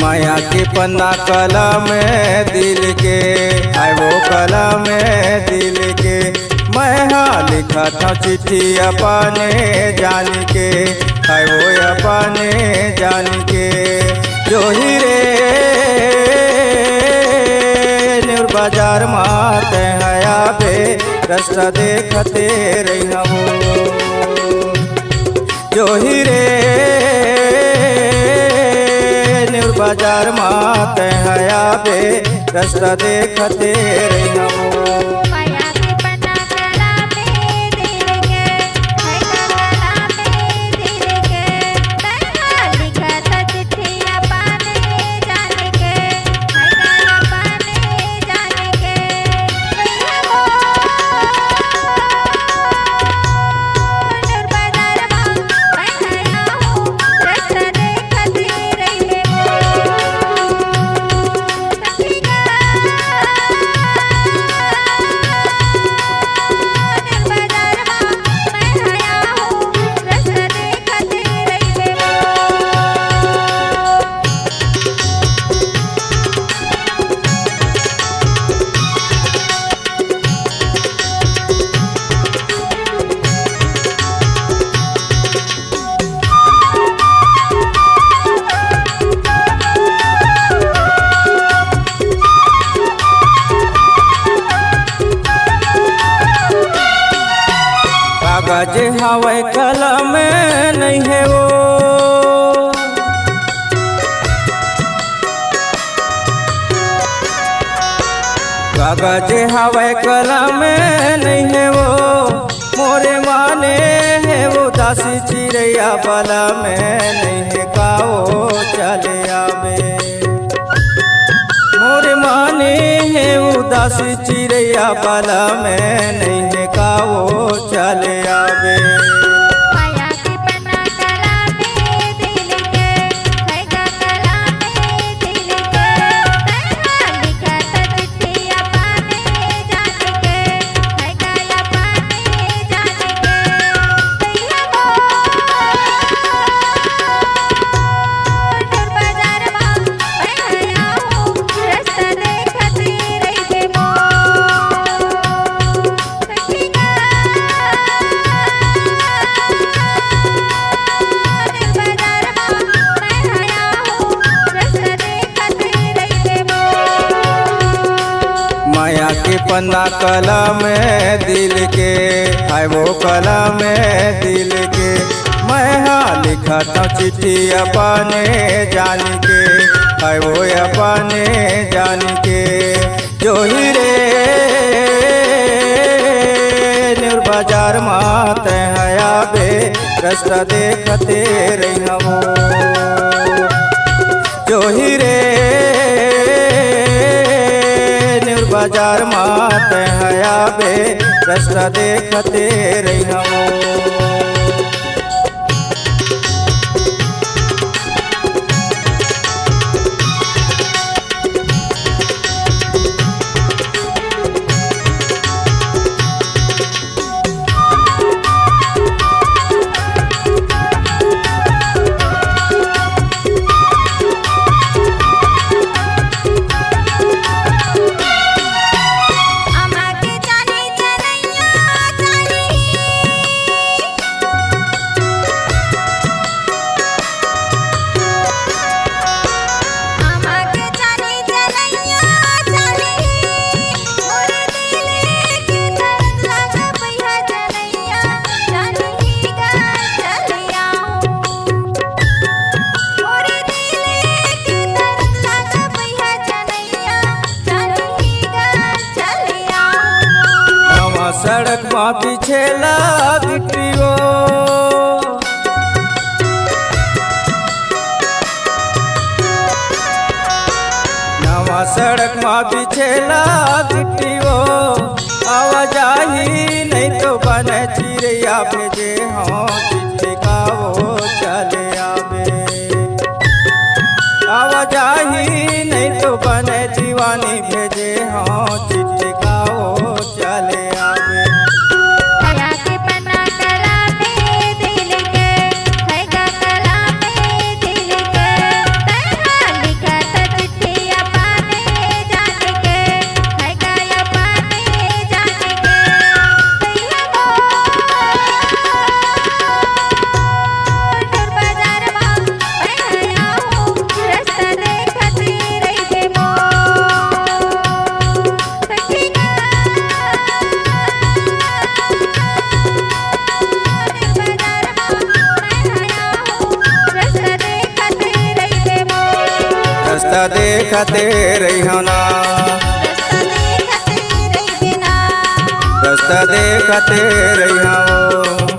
माया के पन्ना कलम दिल के, है वो कलम दिल के। मैं हाँ लिखा था चिट्ठी अपने जान के, है वो अपने जान के। जो हीरे न्यूर बाजार माते हया बे रास्ता देखते रही हूँ। जो हीरे न्यूर बाजार माते हया बे रास्ता देखते रही हूँ। कागज हवाई कलम नहीं है वो, कागज हवाई कलम नहीं है वो। मोरे माने है वो दासी चिड़ैया बला में नहीं है का वो चले आवे। मोरे माने है वो दासी चिड़ैया बला में नहीं है का वो चले आवे। माया के पन्ना कलम दिल के, है वो कलम दिल के। मैं हाँ लिखा था चिट्ठी अपने जान के, है वो अपने जान के। जो हीरे न्यूर बाजार माते हया बे रास्ता देखते रही हूँ। जो हीरे बाजार माते हया बे रास्ता देखते रही हूँ। सड़क माँ पीछे लागटियो, नवा सड़क माँ पीछे लागटियो। आवाजाही नहीं तो बन चिड़िया भेजे हाँ चिट्ठी का वो चले आवे। आवाजाही नहीं तो बन दीवानी भेजे हाँ चिट्ठी का वो चले आवे। दिल के रास्ता देखते रहियो ना, रास्ता देखते रहियो।